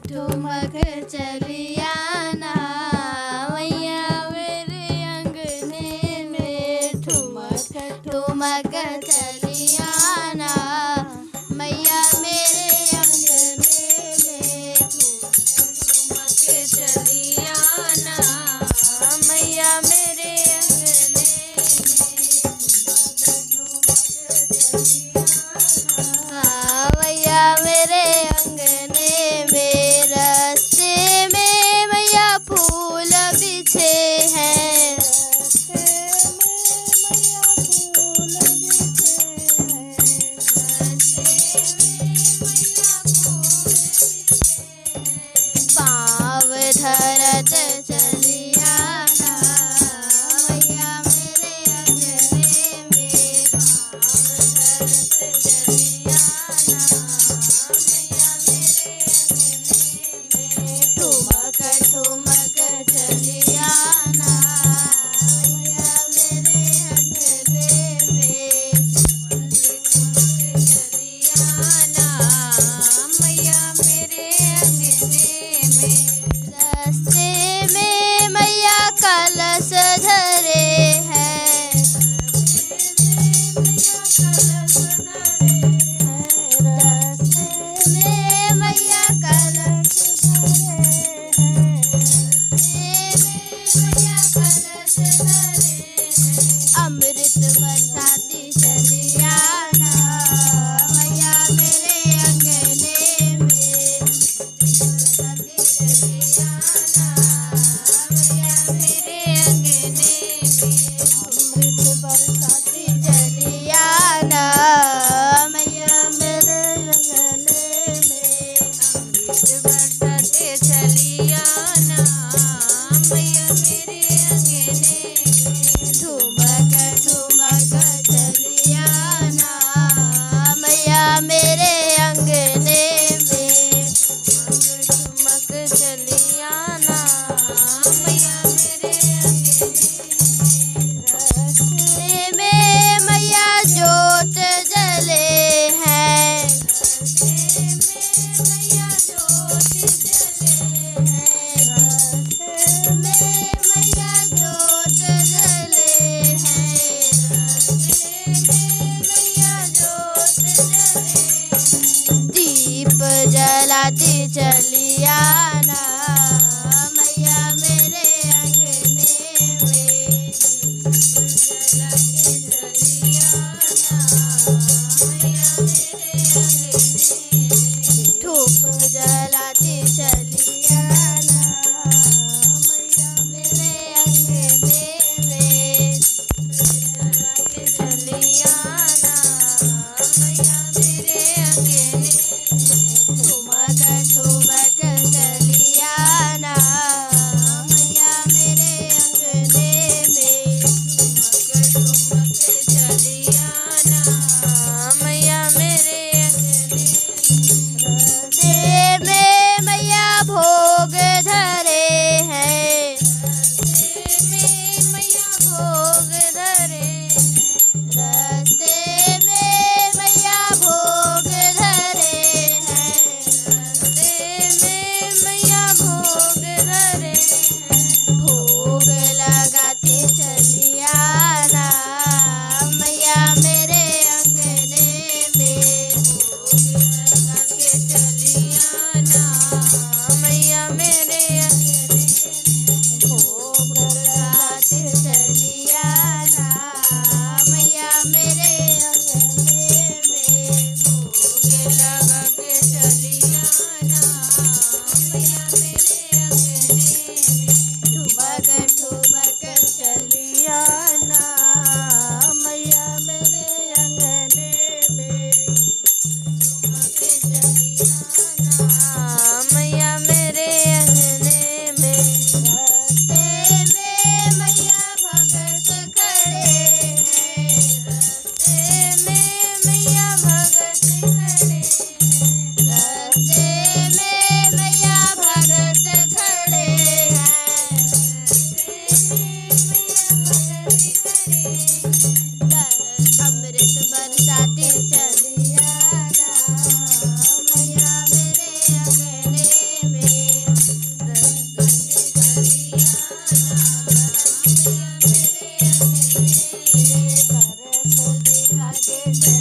ठुमक चलिया ना मैया मेरे अंगने में ठुमक ठुमक चलिया ना मैया मेरे अंगने में ठुमक चलिया ना मैया मेरे अंगने मैया मेरे अंगने में रास्ते में मैया फूल बिछे हैं पाँव धरत चलिया ना मैया मेरे अंगने में पाँव धरत चलिया ना मैया मेरे अंगने में ठुमक ठुमक चलिया ना मैया मेरे अंगने में चलिया ना मैया मेरे अंगने में रास्ते में मैया कलश धरे हैं रास्ते में मैया कलश धरे हैं अमृत बरसाती चलिया ना मैया मेरे अंगने में बरसाती चलिया ना मैया मेरे अंगने में अमृत बरसाती चलिया ना मैया मेरे अंगने में अमृत बरसाती चलिया ना मैया मेरे अंगने में ठुमक ठुमक चलिया ना मैया मेरे अंगने में ठुमक चलिया ना मैया मेरे अंगने रास्ते में मैया जोत जले हैं रास्ते में मैया जोत जले हैं रास्ते में मैया जोत जले हैं रास्ते में मैया जोत जले दीप जलाती चलिया ना मैया मेरे अंगने में दीप जलाती चलिया ना मैया मेरे अंगने में धूप जलाती चलिया ना मैया मेरे अंगने में जलाती चलिया ना मैया मेरे अंगने ठुमक ठुमक चलिया ना मैया मेरे अंगने में ठुमक ठुमक चलिया ना मैया मेरे अंगने रास्ते में मैया भोग धरे हैं रास्ते में मैया भोग धरे रास्ते में मैया भोग धरे हैं रास्ते में मैया भोग धरे हैं भोग लगाती चलिया ना मैया मेरे अंगने में भोग लगा के चलिया ना मैया मेरे अंगने में भोग लगाती चलिया ना मैया मेरे अंगने में भोग लगा के चलिया ना मैया मेरे अंगने में ठुमक ठुमक चलिया ना मैया मेरे अंगने में ठुमक चलिया ना मैया मेरे अंगने में रास्ते में मैया भगत खड़े हैं रास्ते में मैया भगत खड़े हैं रास्ते में मैया भगत खड़े हैं रास्ते में मैया भगत खड़े हैं अमृत बरसाती चलिया ना मैया मेरे अंगने में लागे जय